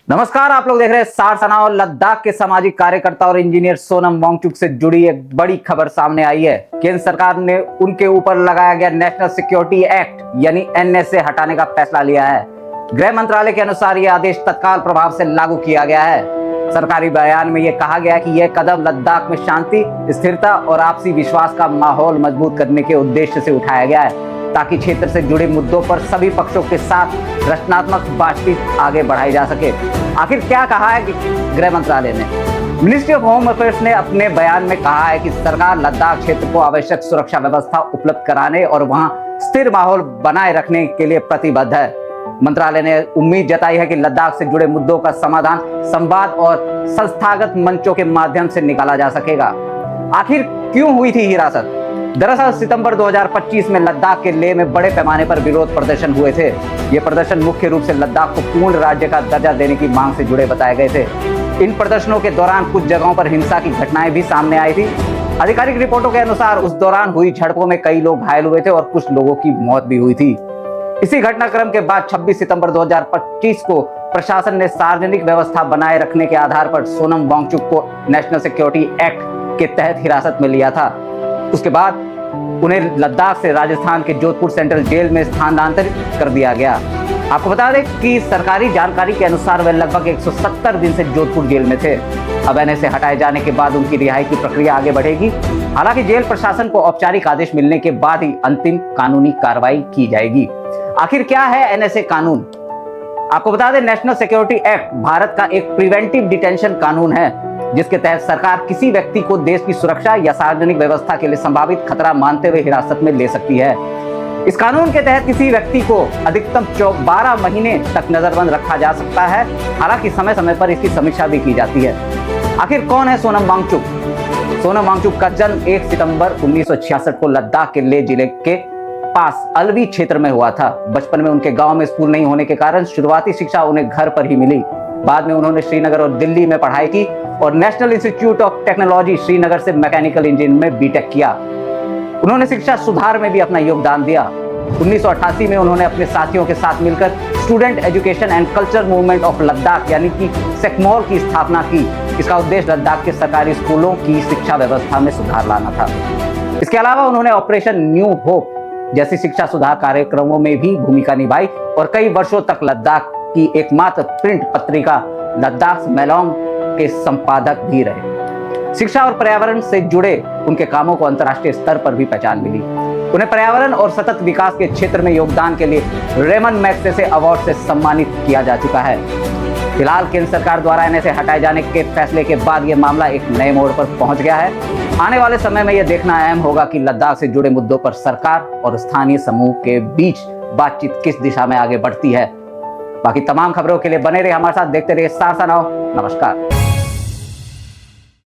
नमस्कार, आप लोग देख रहे हैं सार सनाव। लद्दाख के सामाजिक कार्यकर्ता और इंजीनियर सोनम वांगचुक से जुड़ी एक बड़ी खबर सामने आई है। केंद्र सरकार ने उनके ऊपर लगाया गया नेशनल सिक्योरिटी एक्ट यानी एनएसए हटाने का फैसला लिया है। गृह मंत्रालय के अनुसार यह आदेश तत्काल प्रभाव से लागू किया गया है। सरकारी बयान में यह कहा गया कि यह कदम लद्दाख में शांति, स्थिरता और आपसी विश्वास का माहौल मजबूत करने के उद्देश्य से उठाया गया है, ताकि क्षेत्र से जुड़े मुद्दों पर सभी पक्षों के साथ रचनात्मक बातचीत आगे बढ़ाई जा सके। आखिर क्या कहा है गृह मंत्रालय ने? मिनिस्ट्री ऑफ होम अफेयर्स ने अपने बयान में कहा है कि सरकार लद्दाख क्षेत्र को आवश्यक सुरक्षा व्यवस्था उपलब्ध कराने और वहां स्थिर माहौल बनाए रखने के लिए प्रतिबद्ध है। मंत्रालय ने उम्मीद जताई है कि लद्दाख से जुड़े मुद्दों का समाधान संवाद और संस्थागत मंचों के माध्यम से निकाला जा सकेगा। आखिर क्यों हुई थी हिरासत? दरअसल सितंबर 2025 में लद्दाख के लेह में बड़े पैमाने पर विरोध प्रदर्शन हुए थे। ये प्रदर्शन मुख्य रूप से लद्दाख को पूर्ण राज्य का दर्जा देने की मांग से जुड़े बताए गए थे। इन प्रदर्शनों के दौरान कुछ जगहों पर हिंसा की घटनाएं भी सामने आई थी। आधिकारिक रिपोर्टों के अनुसार उस दौरान हुई झड़पों में कई लोग घायल हुए थे और कुछ लोगों की मौत भी हुई थी। इसी घटनाक्रम के बाद 26 सितंबर 2025 को प्रशासन ने सार्वजनिक व्यवस्था बनाए रखने के आधार पर सोनम वांगचुक को नेशनल सिक्योरिटी एक्ट के तहत हिरासत में लिया था। उसके बाद उन्हें लद्दाख से राजस्थान के जोधपुर सेंट्रल जेल में स्थानांतरित कर दिया गया। आपको बता दें कि सरकारी जानकारी के अनुसार वे लगभग 170 दिन से जोधपुर जेल में थे। अब एनएसए हटाए जाने के बाद उनकी रिहाई की प्रक्रिया आगे बढ़ेगी। हालांकि जेल प्रशासन को औपचारिक आदेश मिलने के बाद ही अंतिम कानूनी कार्रवाई की जाएगी। आखिर क्या है एनएसए कानून? आपको बता दें, नेशनल सिक्योरिटी एक्ट भारत का एक प्रिवेंटिव डिटेंशन कानून है, जिसके तहत सरकार किसी व्यक्ति को देश की सुरक्षा या सार्वजनिक व्यवस्था के लिए संभावित खतरा मानते हुए हिरासत में ले सकती है। इस कानून के तहत किसी व्यक्ति को अधिकतम 12 महीने तक नजरबंद रखा जा सकता है। हालांकि समय समय पर इसकी समीक्षा भी की जाती है। आखिर कौन है सोनम वांगचुक? सोनम वांगचुक का जन्म 1 सितंबर 1966 को लद्दाख के लेह जिले के पास अलवी क्षेत्र में हुआ था। बचपन में उनके गांव में स्कूल नहीं होने के कारण शुरुआती शिक्षा उन्हें घर पर ही मिली। बाद में उन्होंने श्रीनगर और दिल्ली में पढ़ाई की और national institute of technology Srinagar से मैकेनिकल इंजीनियरिंग में बीटेक किया। उन्होंने शिक्षा सुधार में भी अपना योगदान दिया। 1988 में उन्होंने अपने साथियों के साथ मिलकर student education and culture movement of Ladakh यानी कि सेकमॉल की स्थापना की। इसका उद्देश्य लद्दाख के सरकारी स्कूलों की शिक्षा व्यवस्था में सुधार लाना था। इसके अलावा उन्होंने ऑपरेशन न्यू होप जैसी शिक्षा सुधार कार्यक्रमों में भी भूमिका निभाई और कई वर्षों तक लद्दाख की एकमात्र प्रिंट पत्रिका लद्दाख मेलोंग के संपादक भी रहे। शिक्षा और पर्यावरण से जुड़े उनके कामों को अंतर्राष्ट्रीय स्तर पर भी पहचान मिली। उन्हें पर्यावरण और सतत विकास के क्षेत्र में योगदान के लिए रेमन मैग्सेसे अवार्ड से सम्मानित किया जा चुका है। फिलहाल केंद्र सरकार द्वारा एनएसए हटाए जाने के फैसले के बाद यह मामला एक नए मोड़ पर पहुंच गया है। आने वाले समय में यह देखना अहम होगा कि लद्दाख से जुड़े मुद्दों पर सरकार और स्थानीय समूह के बीच बातचीत किस दिशा में आगे बढ़ती है। बाकी तमाम खबरों के लिए बने रहिए हमारे साथ, देखते रहिए सार सनाव। नमस्कार।